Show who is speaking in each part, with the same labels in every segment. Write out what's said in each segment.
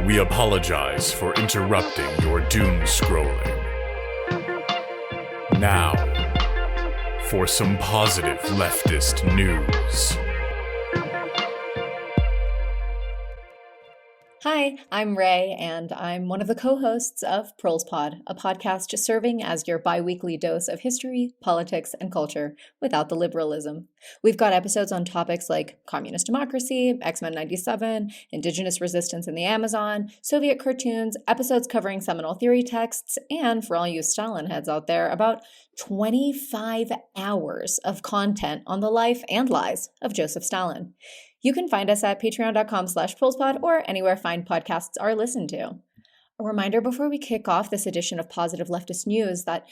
Speaker 1: We apologize for interrupting your doom scrolling. Now, for some positive leftist news.
Speaker 2: Hi, I'm Ray, and I'm one of the co-hosts of ProlsPod, a podcast serving as your bi-weekly dose of history, politics, and culture without the liberalism. We've got episodes on topics like communist democracy, X-Men 97, indigenous resistance in the Amazon, Soviet cartoons, episodes covering seminal theory texts, and for all you Stalin heads out there, about 25 hours of content on the life and lies of Joseph Stalin. You can find us at patreon.com/ProlsPod or anywhere fine podcasts are listened to. A reminder before we kick off this edition of Positive Leftist News that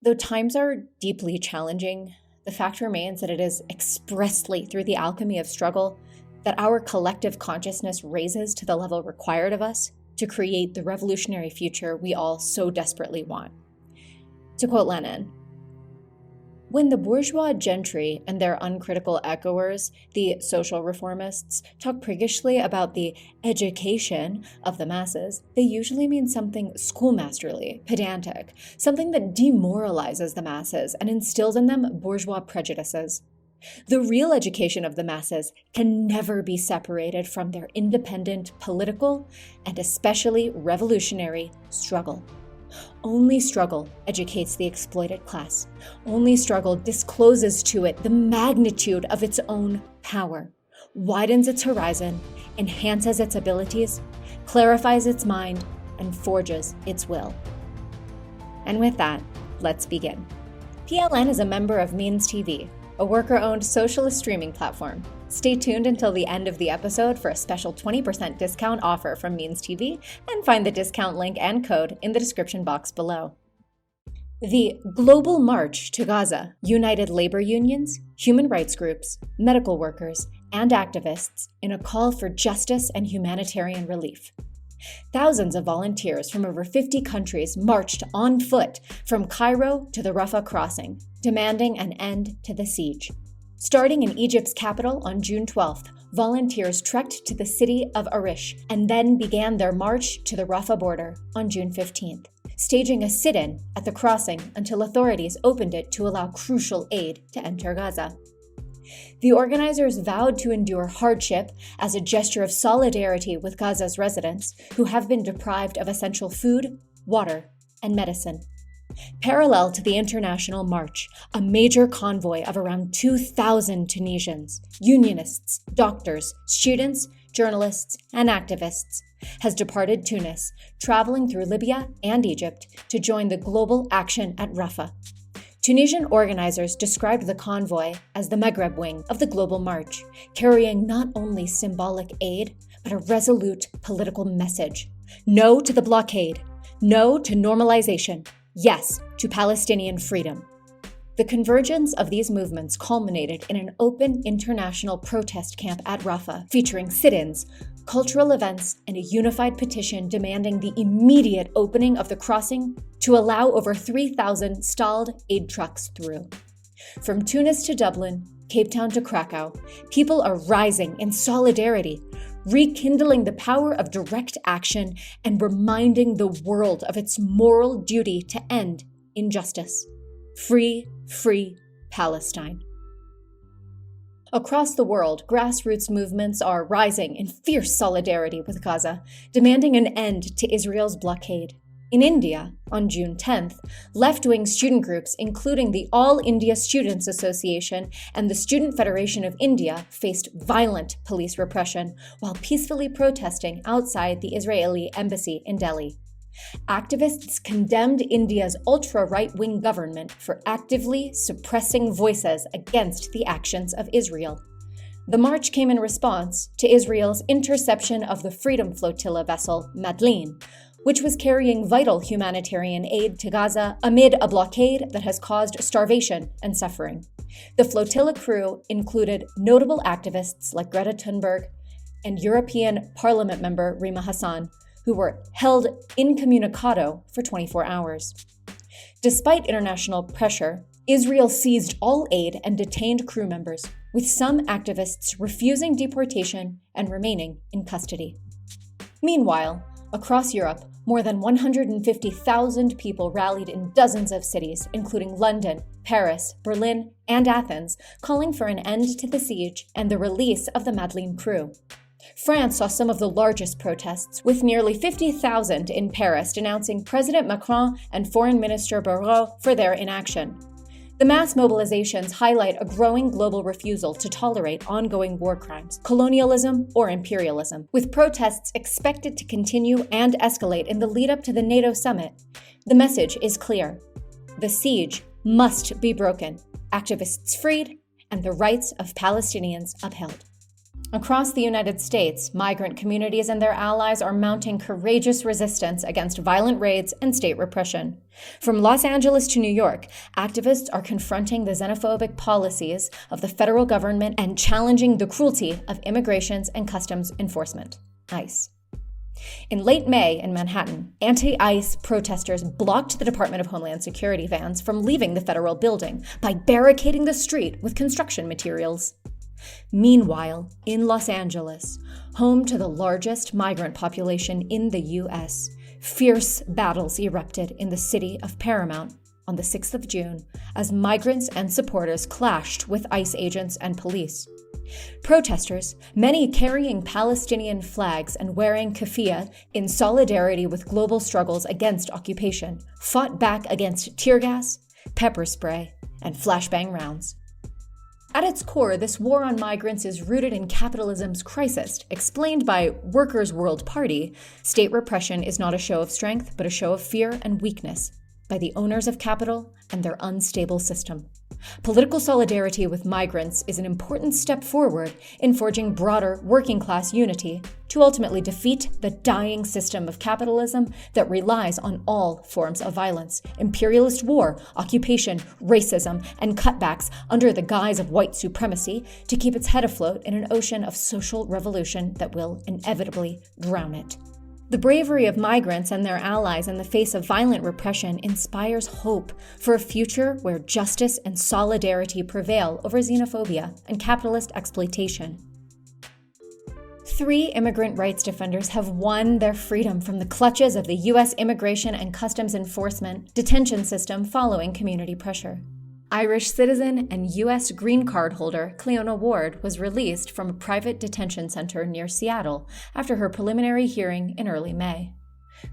Speaker 2: though times are deeply challenging, the fact remains that it is expressly through the alchemy of struggle that our collective consciousness raises to the level required of us to create the revolutionary future we all so desperately want. To quote Lenin, "When the bourgeois gentry and their uncritical echoers, the social reformists, talk priggishly about the education of the masses, they usually mean something schoolmasterly, pedantic, something that demoralizes the masses and instills in them bourgeois prejudices. The real education of the masses can never be separated from their independent political and especially revolutionary struggle. Only struggle educates the exploited class. Only struggle discloses to it the magnitude of its own power, widens its horizon, enhances its abilities, clarifies its mind, and forges its will." And with that, let's begin. PLN is a member of MeansTV, a worker-owned socialist streaming platform. Stay tuned until the end of the episode for a special 20% discount offer from MeansTV, and find the discount link and code in the description box below. The Global March to Gaza united labor unions, human rights groups, medical workers, and activists in a call for justice and humanitarian relief. Thousands of volunteers from over 50 countries marched on foot from Cairo to the Rafah crossing, demanding an end to the siege. Starting in Egypt's capital on June 12th, volunteers trekked to the city of Arish and then began their march to the Rafah border on June 15th, staging a sit-in at the crossing until authorities opened it to allow crucial aid to enter Gaza. The organizers vowed to endure hardship as a gesture of solidarity with Gaza's residents who have been deprived of essential food, water, and medicine. Parallel to the international march, a major convoy of around 2,000 Tunisians, unionists, doctors, students, journalists, and activists has departed Tunis, traveling through Libya and Egypt to join the global action at Rafah. Tunisian organizers described the convoy as the Maghreb wing of the global march, carrying not only symbolic aid, but a resolute political message. No to the blockade. No to normalization. Yes to Palestinian freedom. The convergence of these movements culminated in an open international protest camp at Rafah, featuring sit-ins, cultural events, and a unified petition demanding the immediate opening of the crossing to allow over 3,000 stalled aid trucks through. From Tunis to Dublin, Cape Town to Krakow, people are rising in solidarity, rekindling the power of direct action and reminding the world of its moral duty to end injustice. Free, free Palestine. Across the world, grassroots movements are rising in fierce solidarity with Gaza, demanding an end to Israel's blockade. In India, on June 10th, left-wing student groups, including the All India Students Association and the Student Federation of India, faced violent police repression while peacefully protesting outside the Israeli embassy in Delhi. Activists condemned India's ultra-right-wing government for actively suppressing voices against the actions of Israel. The march came in response to Israel's interception of the Freedom Flotilla vessel Madlin, which was carrying vital humanitarian aid to Gaza amid a blockade that has caused starvation and suffering. The flotilla crew included notable activists like Greta Thunberg and European Parliament member Rima Hassan, who were held incommunicado for 24 hours. Despite international pressure, Israel seized all aid and detained crew members, with some activists refusing deportation and remaining in custody. Meanwhile, across Europe, more than 150,000 people rallied in dozens of cities, including London, Paris, Berlin, and Athens, calling for an end to the siege and the release of the Madeleine crew. France saw some of the largest protests, with nearly 50,000 in Paris denouncing President Macron and Foreign Minister Barrot for their inaction. The mass mobilizations highlight a growing global refusal to tolerate ongoing war crimes, colonialism, or imperialism, with protests expected to continue and escalate in the lead-up to the NATO summit. The message is clear. The siege must be broken, activists freed, and the rights of Palestinians upheld. Across the United States, migrant communities and their allies are mounting courageous resistance against violent raids and state repression. From Los Angeles to New York, activists are confronting the xenophobic policies of the federal government and challenging the cruelty of Immigration and Customs Enforcement, ICE. In late May in Manhattan, anti-ICE protesters blocked the Department of Homeland Security vans from leaving the federal building by barricading the street with construction materials. Meanwhile, in Los Angeles, home to the largest migrant population in the U.S., fierce battles erupted in the city of Paramount on the 6th of June as migrants and supporters clashed with ICE agents and police. Protesters, many carrying Palestinian flags and wearing keffiyeh in solidarity with global struggles against occupation, fought back against tear gas, pepper spray, and flashbang rounds. At its core, this war on migrants is rooted in capitalism's crisis. Explained by Workers' World Party, state repression is not a show of strength, but a show of fear and weakness by the owners of capital and their unstable system. Political solidarity with migrants is an important step forward in forging broader working-class unity to ultimately defeat the dying system of capitalism that relies on all forms of violence, imperialist war, occupation, racism, and cutbacks under the guise of white supremacy to keep its head afloat in an ocean of social revolution that will inevitably drown it. The bravery of migrants and their allies in the face of violent repression inspires hope for a future where justice and solidarity prevail over xenophobia and capitalist exploitation. 3 immigrant rights defenders have won their freedom from the clutches of the U.S. Immigration and Customs Enforcement detention system following community pressure. Irish citizen and U.S. green card holder Cleona Ward was released from a private detention center near Seattle after her preliminary hearing in early May.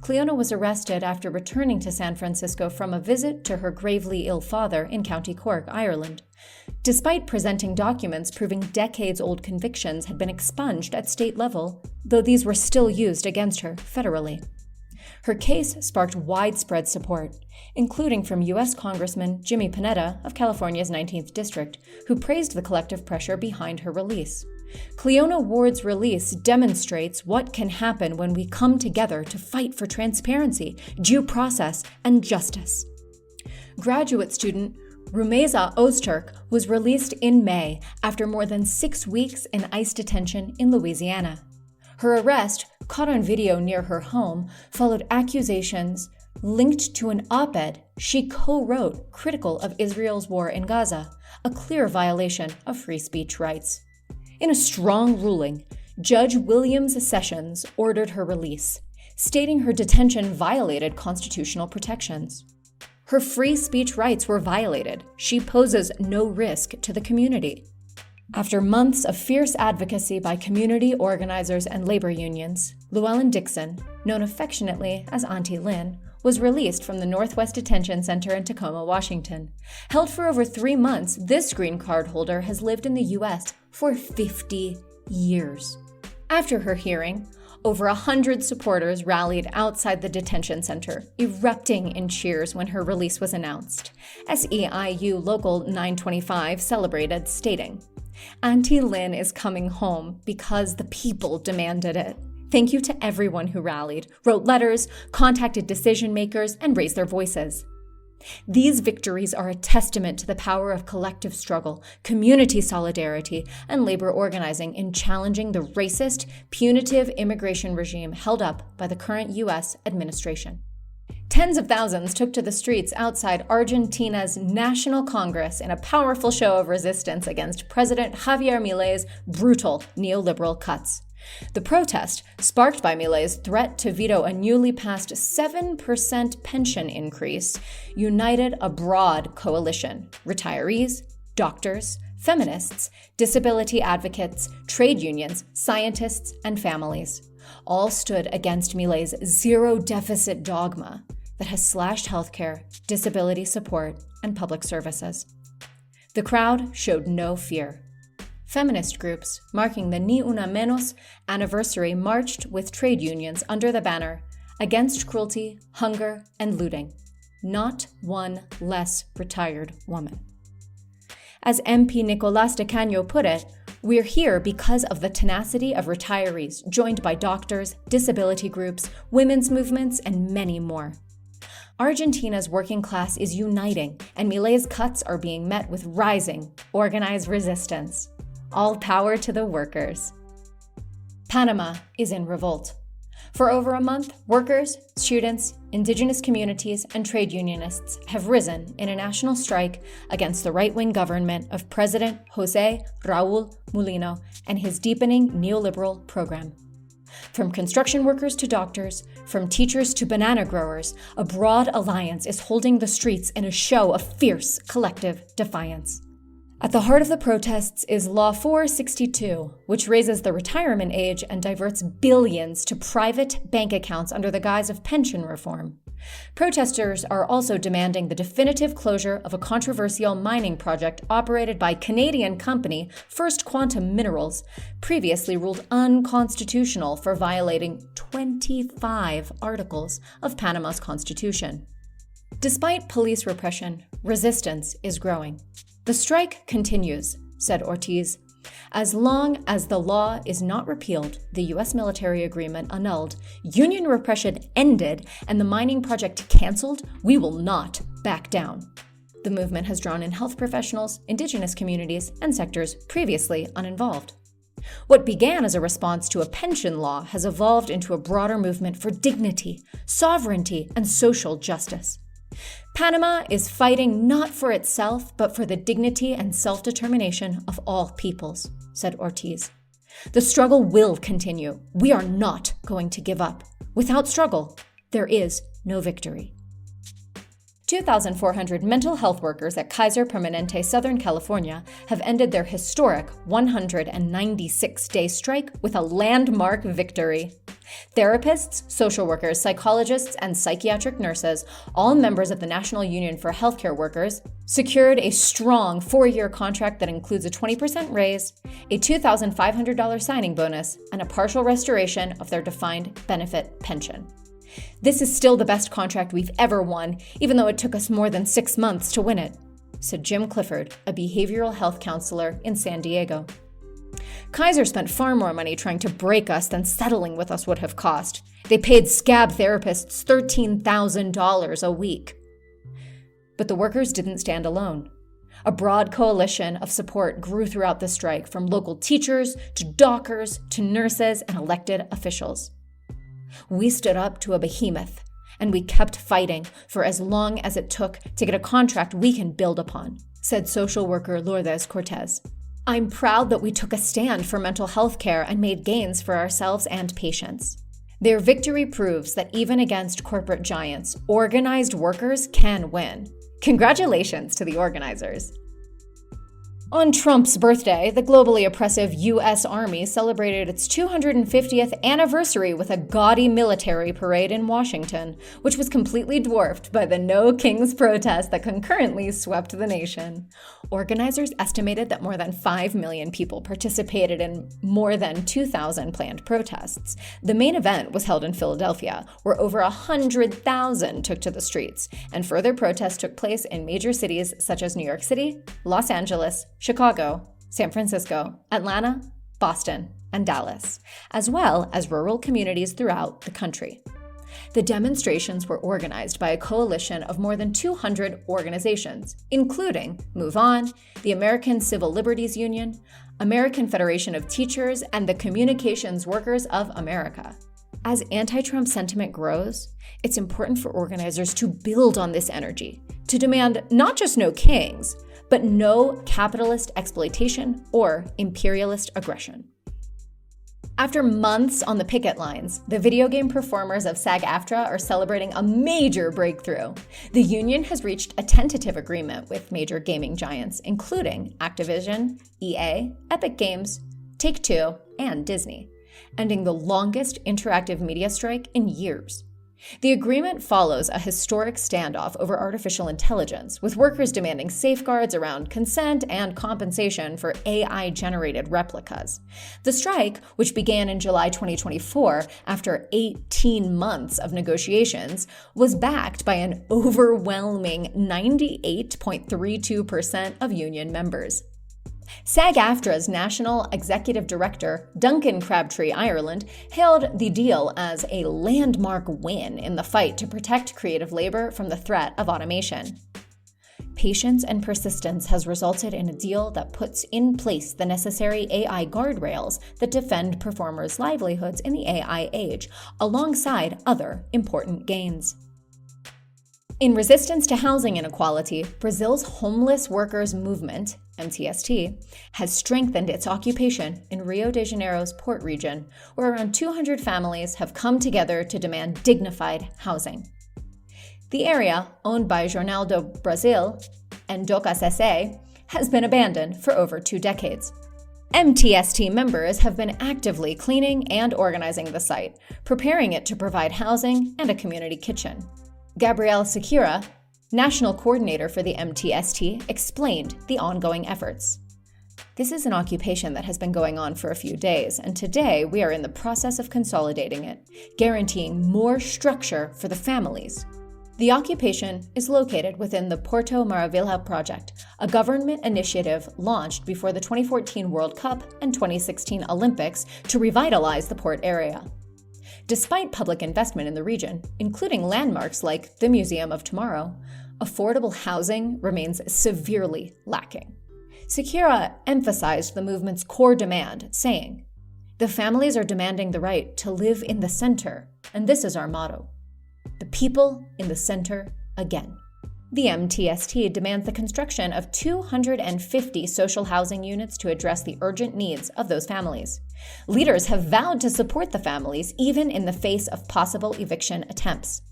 Speaker 2: Cleona was arrested after returning to San Francisco from a visit to her gravely ill father in County Cork, Ireland. Despite presenting documents proving decades-old convictions had been expunged at state level, though these were still used against her federally. Her case sparked widespread support, including from U.S. Congressman Jimmy Panetta of California's 19th District, who praised the collective pressure behind her release. Cleona Ward's release demonstrates what can happen when we come together to fight for transparency, due process, and justice. Graduate student Rumeysa Ozturk was released in May after more than 6 weeks in ICE detention in Louisiana. Her arrest, caught on video near her home, followed accusations linked to an op-ed she co-wrote critical of Israel's war in Gaza, a clear violation of free speech rights. In a strong ruling, Judge Williams Sessions ordered her release, stating her detention violated constitutional protections. Her free speech rights were violated. She poses no risk to the community. After months of fierce advocacy by community organizers and labor unions, Llewellyn Dixon, known affectionately as Auntie Lynn, was released from the Northwest Detention Center in Tacoma, Washington. Held for over 3 months, this green card holder has lived in the U.S. for 50 years. After her hearing, over 100 supporters rallied outside the detention center, erupting in cheers when her release was announced. SEIU Local 925 celebrated, stating, "Auntie Lynn is coming home because the people demanded it. Thank you to everyone who rallied, wrote letters, contacted decision makers, and raised their voices." These victories are a testament to the power of collective struggle, community solidarity, and labor organizing in challenging the racist, punitive immigration regime held up by the current U.S. administration. Tens of thousands took to the streets outside Argentina's National Congress in a powerful show of resistance against President Javier Milei's brutal neoliberal cuts. The protest, sparked by Milei's threat to veto a newly passed 7% pension increase, united a broad coalition: retirees, doctors, feminists, disability advocates, trade unions, scientists, and families. All stood against Milei's zero-deficit dogma that has slashed healthcare, disability support, and public services. The crowd showed no fear. Feminist groups marking the Ni Una Menos anniversary marched with trade unions under the banner "Against cruelty, hunger, and looting. Not one less retired woman." As MP Nicolás de Caño put it, "We're here because of the tenacity of retirees, joined by doctors, disability groups, women's movements, and many more." Argentina's working class is uniting, and Milei's cuts are being met with rising, organized resistance. All power to the workers. Panama is in revolt. For over a month, workers, students, indigenous communities, and trade unionists have risen in a national strike against the right-wing government of President José Raúl Mulino and his deepening neoliberal program. From construction workers to doctors, from teachers to banana growers, a broad alliance is holding the streets in a show of fierce collective defiance. At the heart of the protests is Law 462, which raises the retirement age and diverts billions to private bank accounts under the guise of pension reform. Protesters are also demanding the definitive closure of a controversial mining project operated by Canadian company First Quantum Minerals, previously ruled unconstitutional for violating 25 articles of Panama's constitution. Despite police repression, resistance is growing. "The strike continues," said Ortiz. "As long as the law is not repealed, the U.S. military agreement annulled, union repression ended, and the mining project canceled, we will not back down." The movement has drawn in health professionals, indigenous communities, and sectors previously uninvolved. What began as a response to a pension law has evolved into a broader movement for dignity, sovereignty, and social justice. Panama is fighting not for itself, but for the dignity and self-determination of all peoples, said Ortiz. The struggle will continue. We are not going to give up. Without struggle, there is no victory. 2,400 mental health workers at Kaiser Permanente, Southern California, have ended their historic 196-day strike with a landmark victory. Therapists, social workers, psychologists, and psychiatric nurses, all members of the National Union for Healthcare Workers, secured a strong 4-year contract that includes a 20% raise, a $2,500 signing bonus, and a partial restoration of their defined benefit pension. "This is still the best contract we've ever won, even though it took us more than 6 months to win it," said Jim Clifford, a behavioral health counselor in San Diego. "Kaiser spent far more money trying to break us than settling with us would have cost. They paid scab therapists $13,000 a week." But the workers didn't stand alone. A broad coalition of support grew throughout the strike, from local teachers to dockers to nurses and elected officials. "We stood up to a behemoth, and we kept fighting for as long as it took to get a contract we can build upon," said social worker Lourdes Cortez. "I'm proud that we took a stand for mental health care and made gains for ourselves and patients." Their victory proves that even against corporate giants, organized workers can win. Congratulations to the organizers. On Trump's birthday, the globally oppressive U.S. Army celebrated its 250th anniversary with a gaudy military parade in Washington, which was completely dwarfed by the No Kings protest that concurrently swept the nation. Organizers estimated that more than 5 million people participated in more than 2,000 planned protests. The main event was held in Philadelphia, where over 100,000 took to the streets, and further protests took place in major cities such as New York City, Los Angeles, Chicago, San Francisco, Atlanta, Boston, and Dallas, as well as rural communities throughout the country. The demonstrations were organized by a coalition of more than 200 organizations, including Move On, the American Civil Liberties Union, American Federation of Teachers, and the Communications Workers of America. As anti-Trump sentiment grows, it's important for organizers to build on this energy, to demand not just no kings, but no capitalist exploitation or imperialist aggression. After months on the picket lines, the video game performers of SAG-AFTRA are celebrating a major breakthrough. The union has reached a tentative agreement with major gaming giants, including Activision, EA, Epic Games, Take-Two, and Disney, ending the longest interactive media strike in years. The agreement follows a historic standoff over artificial intelligence, with workers demanding safeguards around consent and compensation for AI-generated replicas. The strike, which began in July 2024 after 18 months of negotiations, was backed by an overwhelming 98.32% of union members. SAG-AFTRA's National Executive Director, Duncan Crabtree Ireland, hailed the deal as a landmark win in the fight to protect creative labor from the threat of automation. Patience and persistence has resulted in a deal that puts in place the necessary AI guardrails that defend performers' livelihoods in the AI age, alongside other important gains. In resistance to housing inequality, Brazil's Homeless Workers Movement, MTST, has strengthened its occupation in Rio de Janeiro's port region, where around 200 families have come together to demand dignified housing. The area, owned by Jornal do Brasil and Docas SA, has been abandoned for over 2 decades. MTST members have been actively cleaning and organizing the site, preparing it to provide housing and a community kitchen. Gabriel Secura, national coordinator for the MTST, explained the ongoing efforts. This is an occupation that has been going on for a few days, and today we are in the process of consolidating it, guaranteeing more structure for the families. The occupation is located within the Porto Maravilha project, a government initiative launched before the 2014 World Cup and 2016 Olympics to revitalize the port area. Despite public investment in the region, including landmarks like the Museum of Tomorrow, affordable housing remains severely lacking. Secura emphasized the movement's core demand, saying, "The families are demanding the right to live in the center, and this is our motto. The people in the center again." The MTST demands the construction of 250 social housing units to address the urgent needs of those families. Leaders have vowed to support the families, even in the face of possible eviction attempts.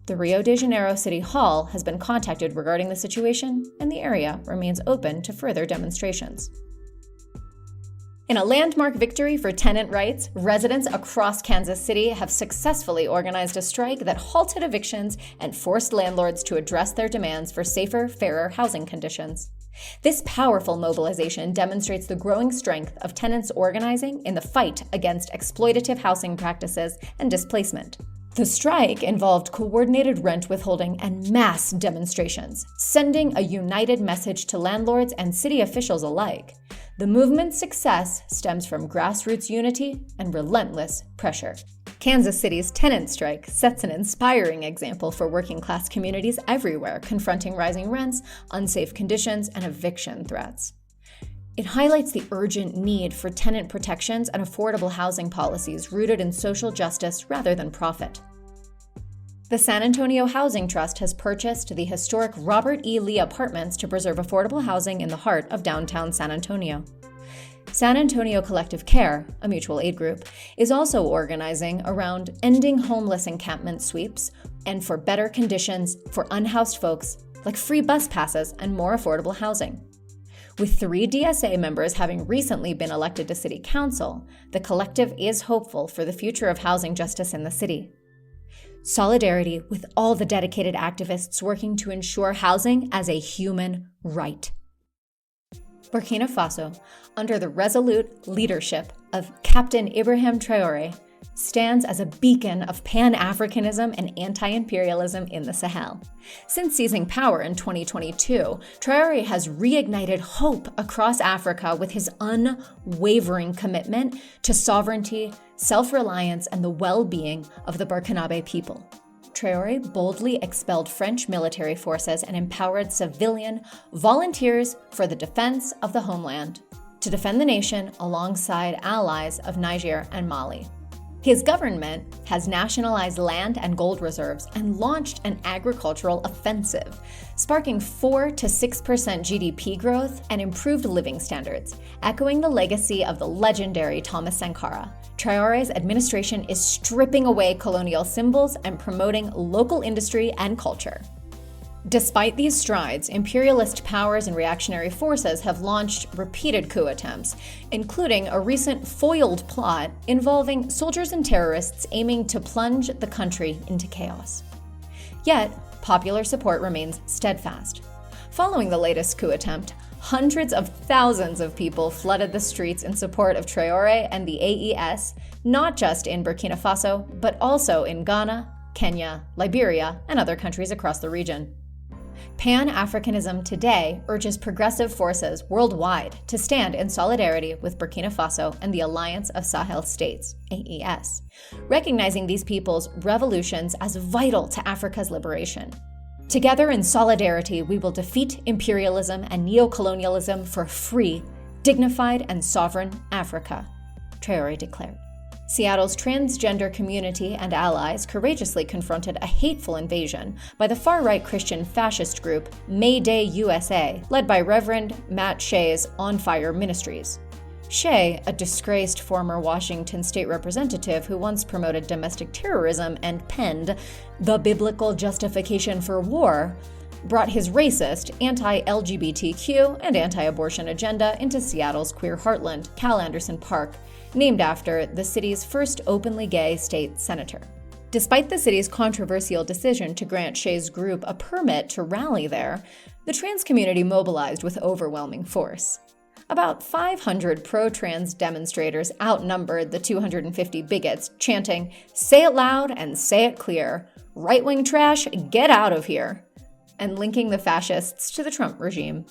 Speaker 2: The Rio de Janeiro City Hall has been contacted regarding the situation, and the area remains open to further demonstrations. In a landmark victory for tenant rights, residents across Kansas City have successfully organized a strike that halted evictions and forced landlords to address their demands for safer, fairer housing conditions. This powerful mobilization demonstrates the growing strength of tenants organizing in the fight against exploitative housing practices and displacement. The strike involved coordinated rent withholding and mass demonstrations, sending a united message to landlords and city officials alike. The movement's success stems from grassroots unity and relentless pressure. Kansas City's tenant strike sets an inspiring example for working-class communities everywhere confronting rising rents, unsafe conditions, and eviction threats. It highlights the urgent need for tenant protections and affordable housing policies rooted in social justice rather than profit. The San Antonio Housing Trust has purchased the historic Robert E. Lee Apartments to preserve affordable housing in the heart of downtown San Antonio. San Antonio Collective Care, a mutual aid group, is also organizing around ending homeless encampment sweeps and for better conditions for unhoused folks, like free bus passes and more affordable housing. With 3 DSA members having recently been elected to City Council, the collective is hopeful for the future of housing justice in the city. Solidarity with all the dedicated activists working to ensure housing as a human right. Burkina Faso, under the resolute leadership of Captain Ibrahim Traoré, stands as a beacon of Pan-Africanism and anti-imperialism in the Sahel. Since seizing power in 2022, Traoré has reignited hope across Africa with his unwavering commitment to sovereignty, self-reliance, and the well-being of the Burkinabe people. Traoré boldly expelled French military forces and empowered civilian volunteers for the defense of the homeland to defend the nation alongside allies of Niger and Mali. His government has nationalized land and gold reserves and launched an agricultural offensive, sparking 4 to 6% GDP growth and improved living standards, echoing the legacy of the legendary Thomas Sankara. Traore's administration is stripping away colonial symbols and promoting local industry and culture. Despite these strides, imperialist powers and reactionary forces have launched repeated coup attempts, including a recent foiled plot involving soldiers and terrorists aiming to plunge the country into chaos. Yet, popular support remains steadfast. Following the latest coup attempt, hundreds of thousands of people flooded the streets in support of Traore and the AES, not just in Burkina Faso, but also in Ghana, Kenya, Liberia, and other countries across the region. Pan-Africanism today urges progressive forces worldwide to stand in solidarity with Burkina Faso and the Alliance of Sahel States, AES, recognizing these people's revolutions as vital to Africa's liberation. Together in solidarity, we will defeat imperialism and neocolonialism for a free, dignified, and sovereign Africa, Traore declared. Seattle's transgender community and allies courageously confronted a hateful invasion by the far-right Christian fascist group Mayday USA, led by Reverend Matt Shea's On Fire Ministries. Shea, a disgraced former Washington state representative who once promoted domestic terrorism and penned The Biblical Justification for War, brought his racist, anti-LGBTQ and anti-abortion agenda into Seattle's queer heartland, Cal Anderson Park, named after the city's first openly gay state senator. Despite the city's controversial decision to grant Shea's group a permit to rally there, the trans community mobilized with overwhelming force. About 500 pro-trans demonstrators outnumbered the 250 bigots, chanting, "Say it loud and say it clear. Right-wing trash, get out of here," and linking the fascists to the Trump regime.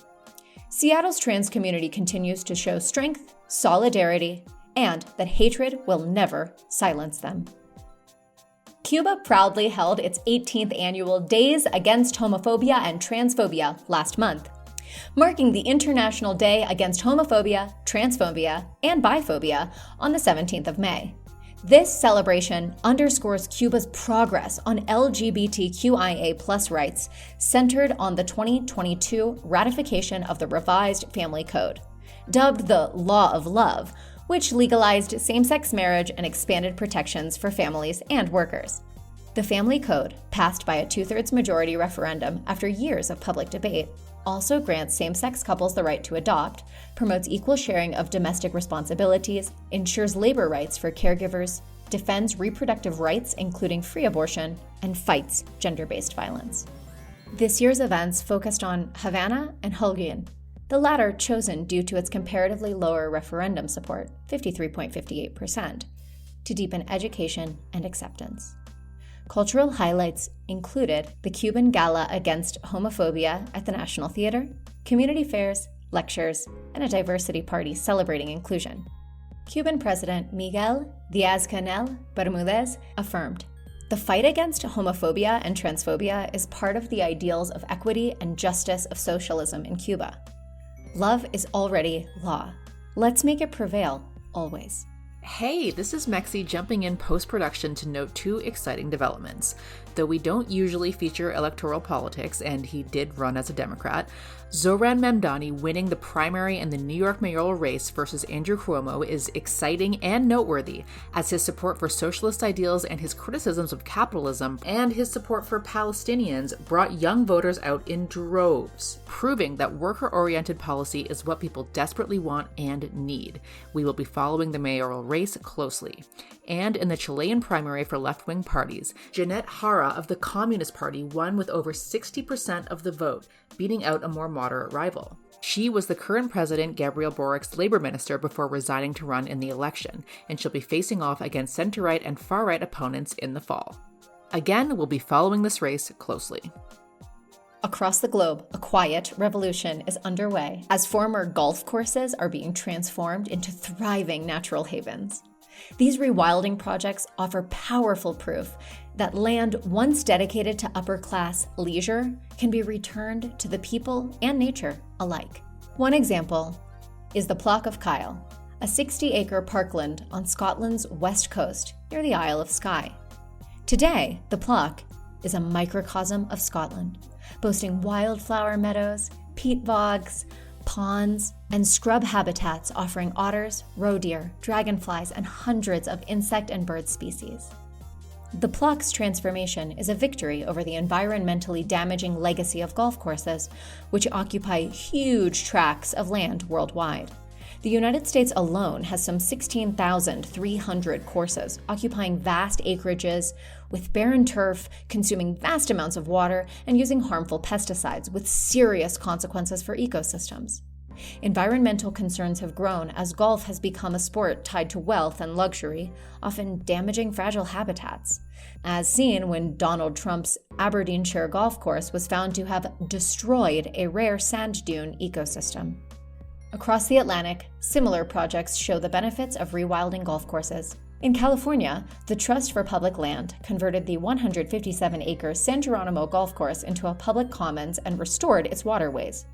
Speaker 2: Seattle's trans community continues to show strength, solidarity, and that hatred will never silence them. Cuba proudly held its 18th annual Days Against Homophobia and Transphobia last month, marking the International Day Against Homophobia, Transphobia, and Biphobia on the 17th of May. This celebration underscores Cuba's progress on LGBTQIA+ rights, centered on the 2022 ratification of the revised Family Code, dubbed the Law of Love, which legalized same-sex marriage and expanded protections for families and workers. The Family Code, passed by a 2/3 majority referendum after years of public debate, also grants same-sex couples the right to adopt, promotes equal sharing of domestic responsibilities, ensures labor rights for caregivers, defends reproductive rights including free abortion, and fights gender-based violence. This year's events focused on Havana and Holguin, the latter chosen due to its comparatively lower referendum support, 53.58%, to deepen education and acceptance. Cultural highlights included the Cuban Gala Against Homophobia at the National Theater, community fairs, lectures, and a diversity party celebrating inclusion. Cuban President Miguel Díaz-Canel Bermúdez affirmed, "The fight against homophobia and transphobia is part of the ideals of equity and justice of socialism in Cuba. Love is already law. Let's make it prevail, always."
Speaker 3: Hey, this is Mexi jumping in post-production to note two exciting developments. Though we don't usually feature electoral politics, and he did run as a Democrat, Zohran Mamdani winning the primary in the New York mayoral race versus Andrew Cuomo is exciting and noteworthy, as his support for socialist ideals and his criticisms of capitalism and his support for Palestinians brought young voters out in droves, proving that worker-oriented policy is what people desperately want and need. We will be following the mayoral race closely. And in the Chilean primary for left-wing parties, Jeanette Jara of the Communist Party won with over 60% of the vote, beating out a more moderate rival. She was the current president Gabriel Boric's labor minister before resigning to run in the election, and she'll be facing off against center-right and far-right opponents in the fall. Again, we'll be following this race closely.
Speaker 2: Across the globe, a quiet revolution is underway as former golf courses are being transformed into thriving natural havens. These rewilding projects offer powerful proof that land once dedicated to upper-class leisure can be returned to the people and nature alike. One example is the Plock of Kyle, a 60-acre parkland on Scotland's west coast near the Isle of Skye. Today, the Pluck is a microcosm of Scotland, boasting wildflower meadows, peat bogs, ponds, and scrub habitats offering otters, roe deer, dragonflies, and hundreds of insect and bird species. The Pluck's transformation is a victory over the environmentally damaging legacy of golf courses, which occupy huge tracts of land worldwide. The United States alone has some 16,300 courses, occupying vast acreages with barren turf, consuming vast amounts of water, and using harmful pesticides with serious consequences for ecosystems. Environmental concerns have grown as golf has become a sport tied to wealth and luxury, often damaging fragile habitats, as seen when Donald Trump's Aberdeenshire golf course was found to have destroyed a rare sand dune ecosystem. Across the Atlantic, similar projects show the benefits of rewilding golf courses. In California, the Trust for Public Land converted the 157-acre San Geronimo golf course into a public commons and restored its waterways,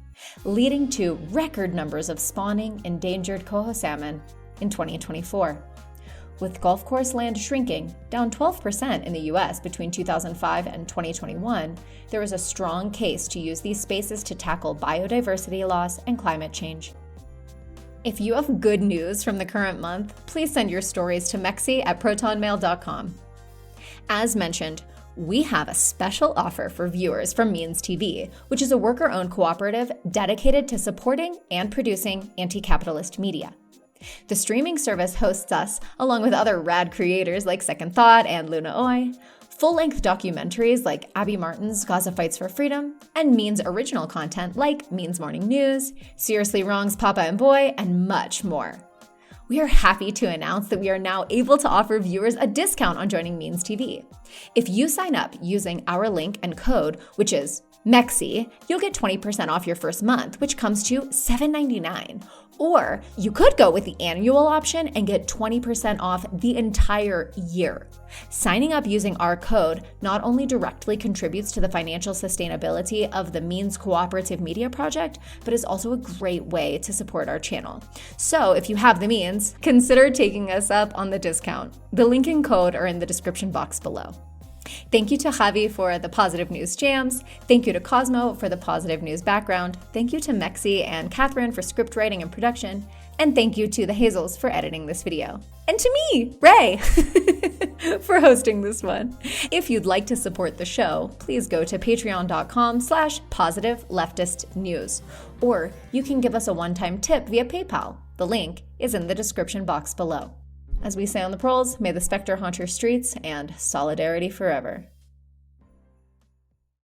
Speaker 2: leading to record numbers of spawning endangered coho salmon in 2024. With golf course land shrinking, down 12% in the US between 2005 and 2021, there is a strong case to use these spaces to tackle biodiversity loss and climate change. If you have good news from the current month, please send your stories to mexi@protonmail.com. As mentioned, we have a special offer for viewers from MeansTV, which is a worker-owned cooperative dedicated to supporting and producing anti-capitalist media. The streaming service hosts us, along with other rad creators like Second Thought and Luna Oi, full-length documentaries like Abby Martin's Gaza Fights for Freedom, and Means original content like Means Morning News, Seriously Wrong's Papa and Boy, and much more. We are happy to announce that we are now able to offer viewers a discount on joining MeansTV. If you sign up using our link and code, which is MEXI, you'll get 20% off your first month, which comes to $7.99. Or you could go with the annual option and get 20% off the entire year. Signing up using our code not only directly contributes to the financial sustainability of the Means Cooperative Media Project, but is also a great way to support our channel. So if you have the means, consider taking us up on the discount. The link and code are in the description box below. Thank you to Javi for the positive news jams. Thank you to Cosmo for the positive news background. Thank you to Mexi and Catherine for script writing and production. And thank you to the Hazels for editing this video. And to me, Ray, for hosting this one. If you'd like to support the show, please go to patreon.com/positiveleftistnews. Or you can give us a one-time tip via PayPal. The link is in the description box below. As we say on the proles, may the specter haunt your streets and solidarity forever.